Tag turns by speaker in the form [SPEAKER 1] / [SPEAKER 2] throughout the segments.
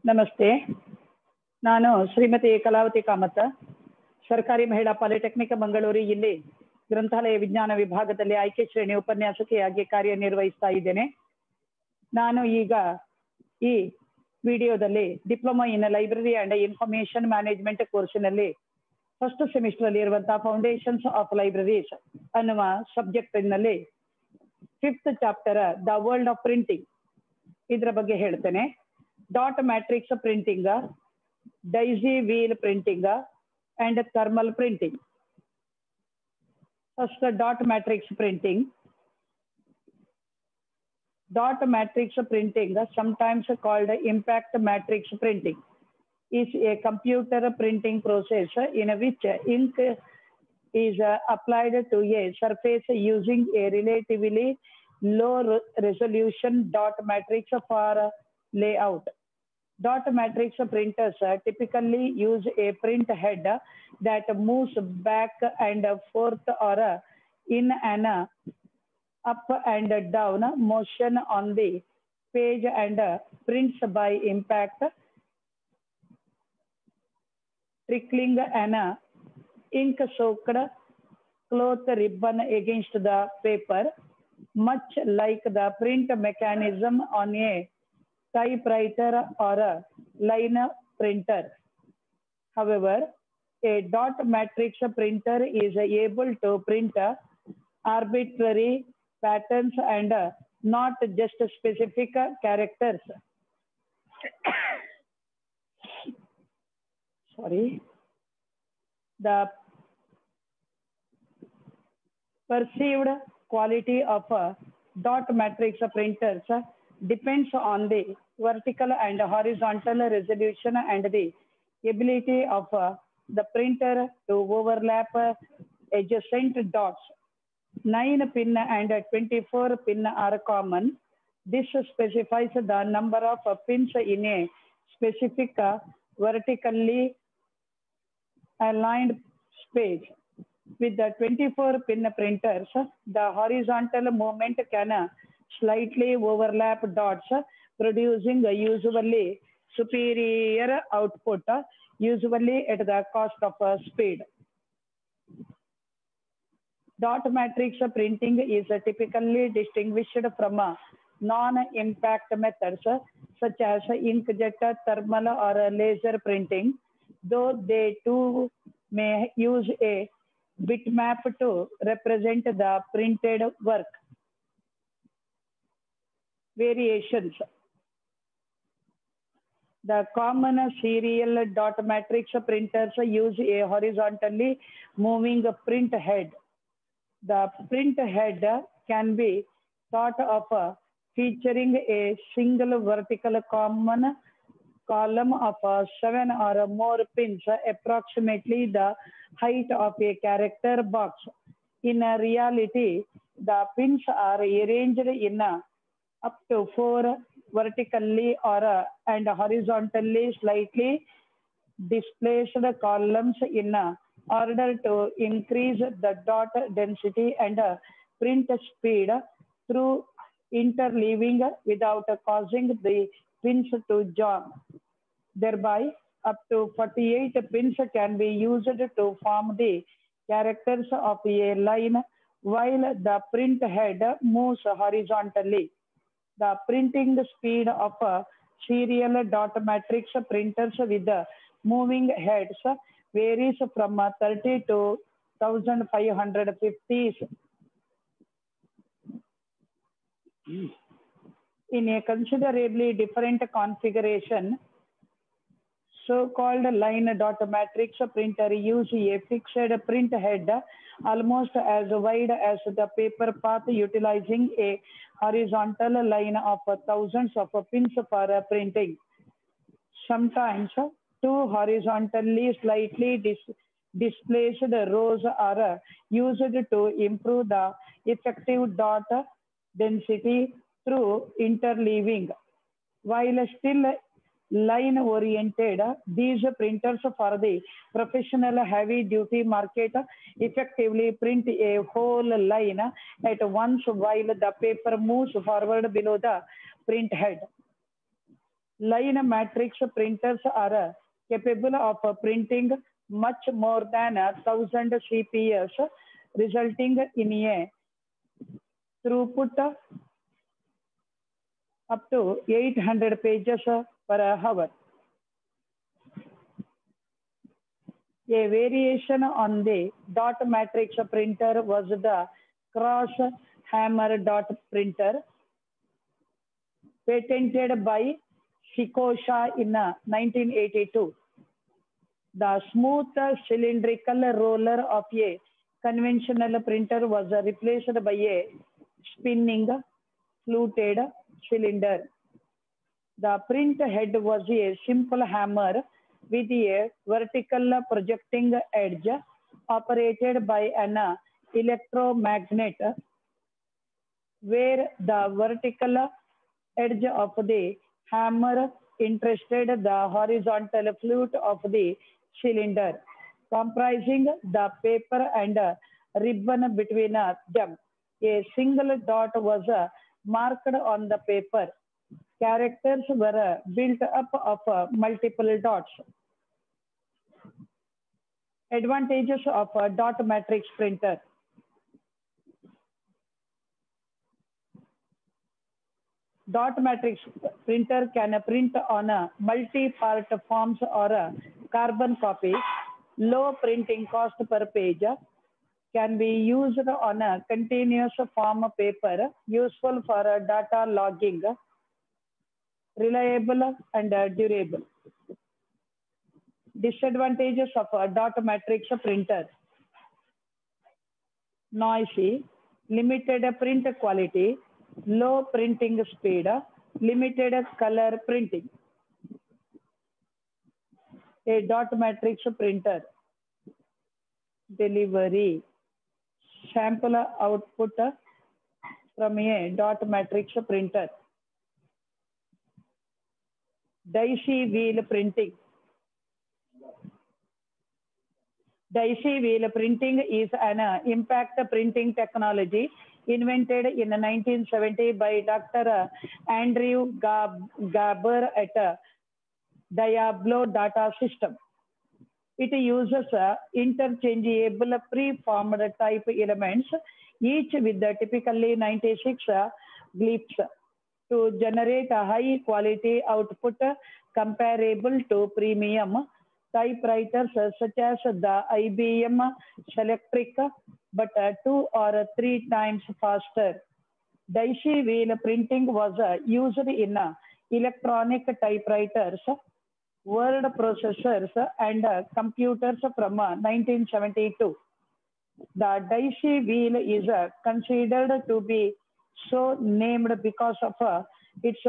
[SPEAKER 1] ನಮಸ್ತೆ. ನಾನು ಶ್ರೀಮತಿ ಕಲಾವತಿ ಕಾಮತ್, ಸರ್ಕಾರಿ ಮಹಿಳಾ ಪಾಲಿಟೆಕ್ನಿಕ್ ಮಂಗಳೂರು ಇಲ್ಲಿ ಗ್ರಂಥಾಲಯ ವಿಜ್ಞಾನ ವಿಭಾಗದಲ್ಲಿ ಆಯ್ಕೆ ಶ್ರೇಣಿ ಉಪನ್ಯಾಸಕಿಯಾಗಿ ಕಾರ್ಯನಿರ್ವಹಿಸ್ತಾ ಇದ್ದೇನೆ. ನಾನು ಈಗ ಈ ವಿಡಿಯೋದಲ್ಲಿ diploma in library and information management ಕೋರ್ಸಿನಲ್ಲಿ ಫಸ್ಟ್ ಸೆಮಿಸ್ಟರ್ ಅಲ್ಲಿ ಇರುವಂತಹ ಫೌಂಡೇಶನ್ಸ್ ಆಫ್ ಲೈಬ್ರರೀಸ್ ಅನ್ನುವ ಸಬ್ಜೆಕ್ಟ್ ನಲ್ಲಿ 5th chapter the world of printing ಇದರ ಬಗ್ಗೆ ಹೇಳ್ತೇನೆ. Dot matrix printing, daisy wheel printing and thermal printing. First dot matrix printing. Dot matrix printing, sometimes called impact matrix printing, is a computer printing process in which ink is applied to a surface using a relatively low resolution dot matrix for layout. Dot matrix printers typically use a print head that moves back and forth or in an up and down motion on the page and prints by impact, trickling an ink-soaked cloth ribbon against the paper, much like the print mechanism on a typewriter or a line printer. However, a dot matrix printer is able to print arbitrary patterns and not just specific characters. Sorry. The perceived quality of dot matrix printers depends on the vertical and horizontal resolution and the ability of the printer to overlap adjacent dots. 9 pin and 24 pin are common. This specifies the number of pins in a specific vertically aligned space. With the 24 pin printers, the horizontal movement can slightly overlap dots, producing a usually superior output, usually at the cost of speed. Dot matrix printing is typically distinguished from non-impact methods such as inkjet, thermal, or laser printing, though they too may use a bitmap to represent the printed work. Variations. The common serial dot matrix printers use a horizontally moving print head. The print head can be thought of featuring a single vertical common column of 7 or more pins, approximately the height of a character box. In reality, the pins are arranged in up to 4 vertically or and horizontally slightly displaced columns in order to increase the dot density and print speed through interleaving without causing the pins to jam. Thereby, up to 48 pins can be used to form the characters of a line while the print head moves horizontally. The printing speed of serial dot matrix printers with moving heads varies from 30 to 1550 in a considerably different configuration. So-called line dot matrix printer use a fixed print head almost as wide as the paper path, utilizing a horizontal line of thousands of pins for printing. Sometimes 2 horizontally slightly displaced rows are used to improve the effective dot density through interleaving. While still line oriented, these printers for the professional heavy duty market effectively print a whole line at once while the paper moves forward below the print head. Line matrix printers are capable of printing much more than 1,000 CPS, resulting in a throughput up to 800 pages per hour. A variation on the dot matrix printer was the cross hammer dot printer, patented by Shikosha in 1982. The smooth cylindrical roller of a conventional printer was replaced by a spinning fluted cylinder. The print head was a simple hammer with a vertical projecting edge operated by an electromagnet, where the vertical edge of the hammer interested the horizontal flute of the cylinder, comprising the paper and ribbon between them. A single dot was marked on the paper. Characters were built up of multiple dots. Advantages of a dot matrix printer. Dot matrix printer can print on a multi-part forms or a carbon copy. Low printing cost per page. Can be used on a continuous form paper, useful for data logging, reliable and durable. Disadvantages of a dot matrix printer. Noisy, limited print quality, low printing speed, limited color printing. A dot matrix printer. Delivery. Sample output from a dot matrix printer. Daisy wheel printing. Daisy wheel printing is an impact printing technology invented in 1970 by Dr. Andrew Garber at Diablo Data System. It uses interchangeable preformed type elements, each with typically 96 glyphs, to generate a high quality output comparable to premium typewriters such as the IBM Selectric, but 2 or 3 times faster. Daisy wheel printing was used in electronic typewriters, word processors, and computers from 1972. The Daisy wheel is considered to be so named because of its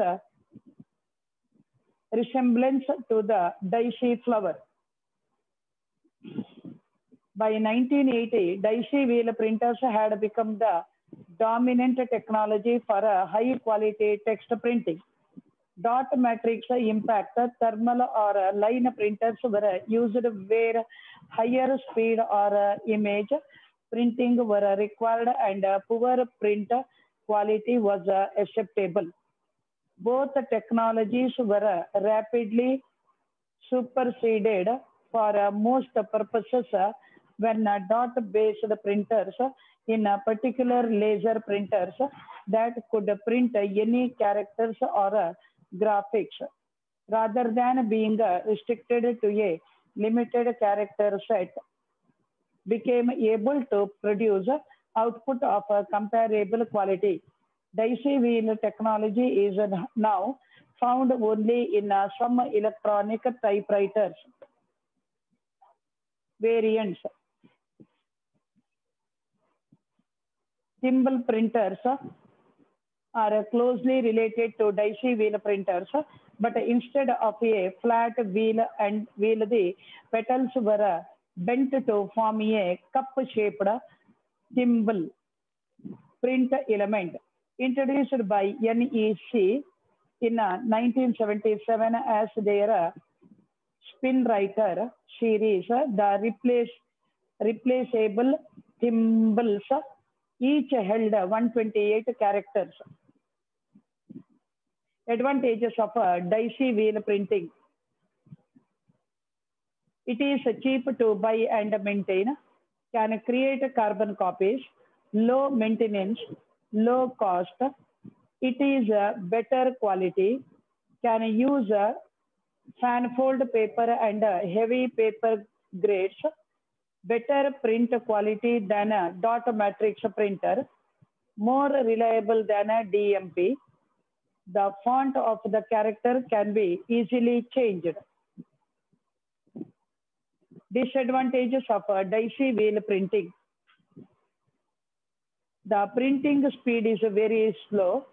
[SPEAKER 1] resemblance to the daisy flower. By 1980, daisy wheel printers had become the dominant technology for high quality text printing. Dot matrix impact thermal or line printers were used where higher speed or image printing were required and poor print quality was acceptable. Both technologies were rapidly superseded for most purposes when dot-based printers, in particular laser printers that could print any characters or graphics, rather than being restricted to a limited character set, became able to produce output of comparable quality. Daisy wheel technology is now found only in some electronic typewriters. Variants. Thimble printers are closely related to daisy wheel printers, but instead of a flat wheel and wheel, the petals were bent to form a cup-shaped thimble print element. Introduced by NEC in 1977 as their Spinwriter series, the replaceable thimbles each held 128 characters. Advantages of daisy wheel printing. It is cheap to buy and maintain, can create carbon copies, low maintenance, low cost. It is better quality, can use fanfold paper and heavy paper grades, better print quality than a dot matrix printer, more reliable than a DMP. The font of the character can be easily changed. Disadvantages of daisy wheel printing. The printing speed is very slow,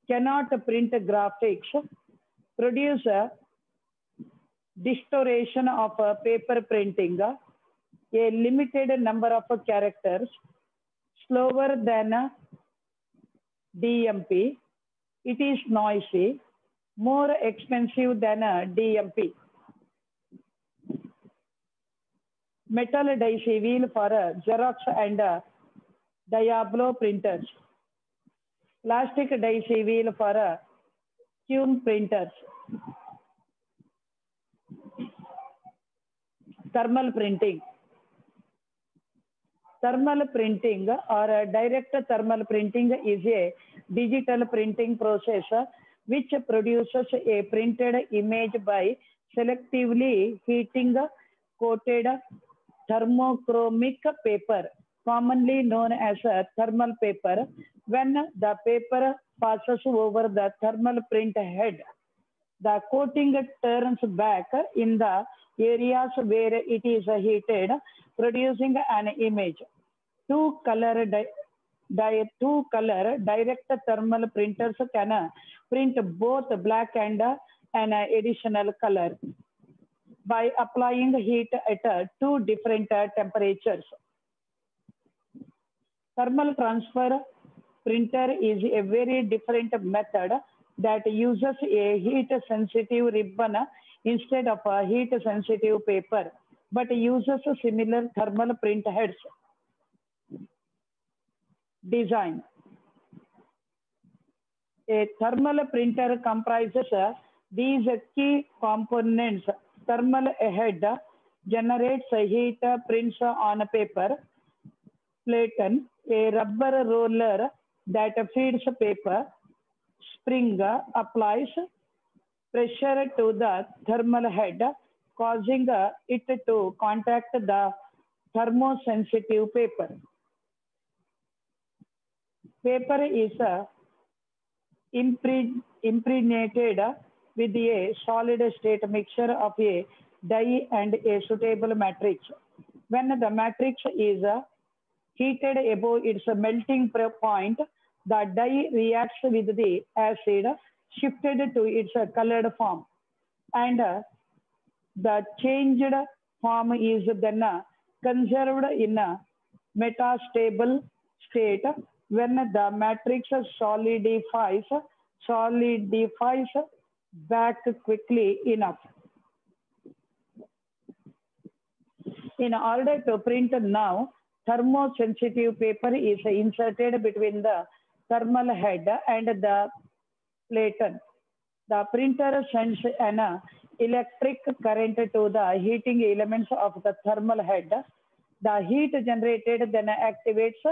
[SPEAKER 1] cannot print graphics, produce a distortion of paper printing, a limited number of characters, slower than DMP, it is noisy, more expensive than DMP. Metal daisy wheel for Xerox and Diablo printers. Plastic daisy wheel for Kuhn printers. Thermal printing. Thermal printing or direct thermal printing is a digital printing process which produces a printed image by selectively heating coated thermochromic paper, commonly known as thermal paper. When the paper passes over the thermal print head, the coating turns back in the areas where it is heated, producing an image. Two-color direct thermal printers can print both black and an additional color by applying heat at two different temperatures. Thermal transfer printer is a very different method that uses a heat-sensitive ribbon instead of a heat-sensitive paper, but uses similar thermal print heads. Design. A thermal printer comprises these key components. Thermal head generates heat, prints on paper. Platen, a rubber roller that feeds paper. Spring applies pressure to the thermal head, causing it to contact the thermosensitive paper. Paper is impregnated with a solid state mixture of a dye and a suitable matrix. When the matrix is heated above its melting point, the dye reacts with the acid shifted to its colored form, and the changed form is then conserved in a metastable state when the matrix solidifies back quickly enough. In order to print now, thermosensitive paper is inserted between the thermal head and the platen. The printer sends an electric current to the heating elements of the thermal head. The heat generated then activates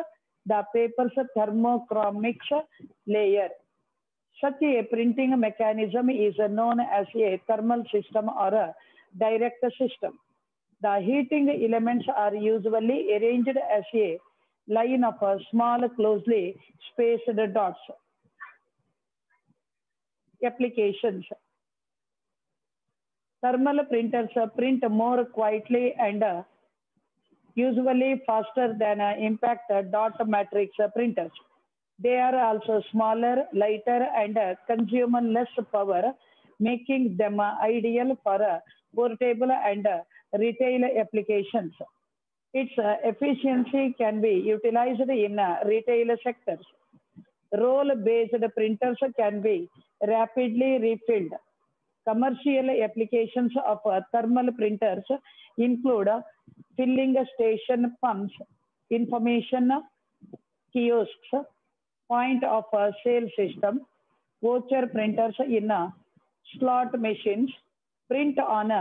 [SPEAKER 1] the paper's thermochromic layer. Such a printing mechanism is known as a thermal system or a direct system. The heating elements are usually arranged as a line of small closely spaced dots. Applications. Thermal printers print more quietly and usually faster than impact dot matrix printers. They are also smaller, lighter, and consume less power, making them ideal for portable and retail applications. Its efficiency can be utilized in retail sectors. Roll-based printers can be rapidly refilled. Commercial applications of thermal printers include filling station pumps, information kiosks, point of sale system, voucher printers in slot machines print on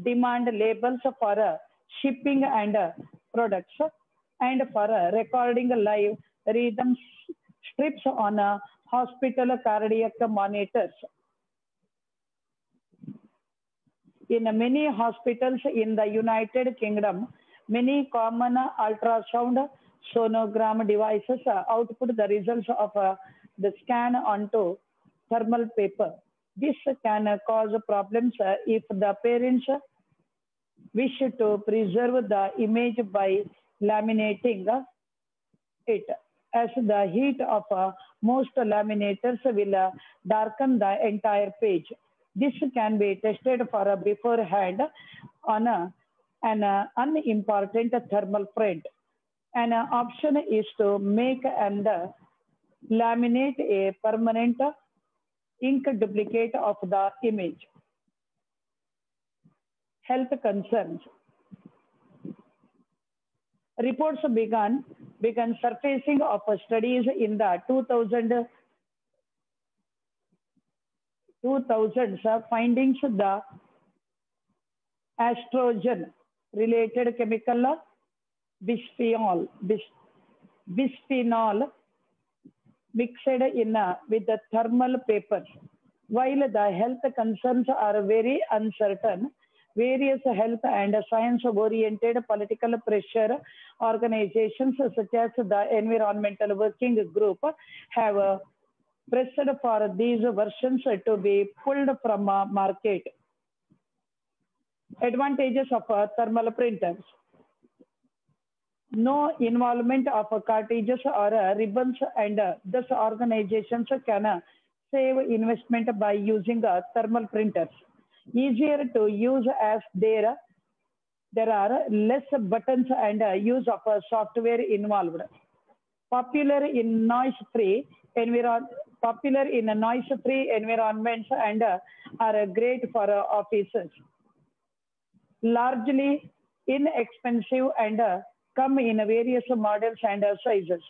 [SPEAKER 1] demand labels for shipping and products, and for recording live rhythm strips on hospital cardiac monitors. In many hospitals in the United Kingdom, many common ultrasound sonogram devices output the results of the scan onto thermal paper. This can cause problems if the parents wish to preserve the image by laminating it, as the heat of most laminators will darken the entire page. This can be tested for beforehand on an unimportant thermal print. An option is to make and laminate a permanent ink duplicate of the image. Health concerns. Reports began surfacing of studies in the 2000s findings the estrogen related chemical bisphenol mixed in with the thermal papers. While the health concerns are very uncertain, various health and science-oriented political pressure organizations such as the Environmental Working Group have pressed for these versions to be pulled from market. Advantages of thermal printers. No involvement of cartridges or ribbons, and thus organizations can save investment by using thermal printers. Easier to use as there are less buttons and use of software involved. Popular in noise-free environments and are great for offices. Largely inexpensive and come in various models and sizes.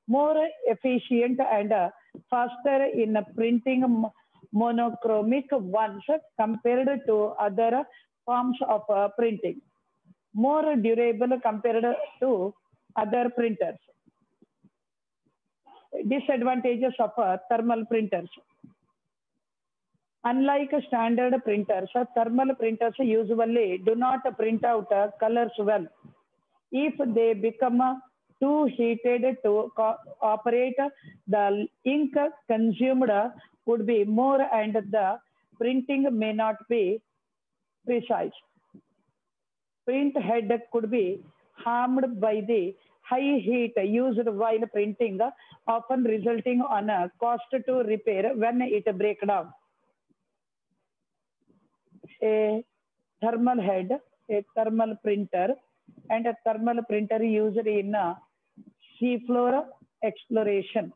[SPEAKER 1] More efficient and faster in printing monochromic ones compared to other forms of printing. More durable compared to other printers. Disadvantages of thermal printers. Unlike standard printers, thermal printers usually do not print out colors well. If they become too heated to operate, the ink consumed would be more and the printing may not be precise. Print head could be harmed by the high heat used while printing, often resulting on a cost to repair when it breaks down. A thermal head, a thermal printer, and a thermal printer used in seafloor exploration.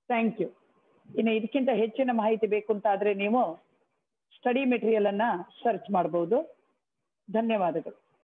[SPEAKER 1] Thank you. ಇನ್ನು ಇದಕ್ಕಿಂತ ಹೆಚ್ಚಿನ ಮಾಹಿತಿ ಬೇಕು ಅಂತಾದರೆ ನೀವು study material ಅನ್ನ search ಮಾಡಬಹುದು. ಧನ್ಯವಾದಗಳು.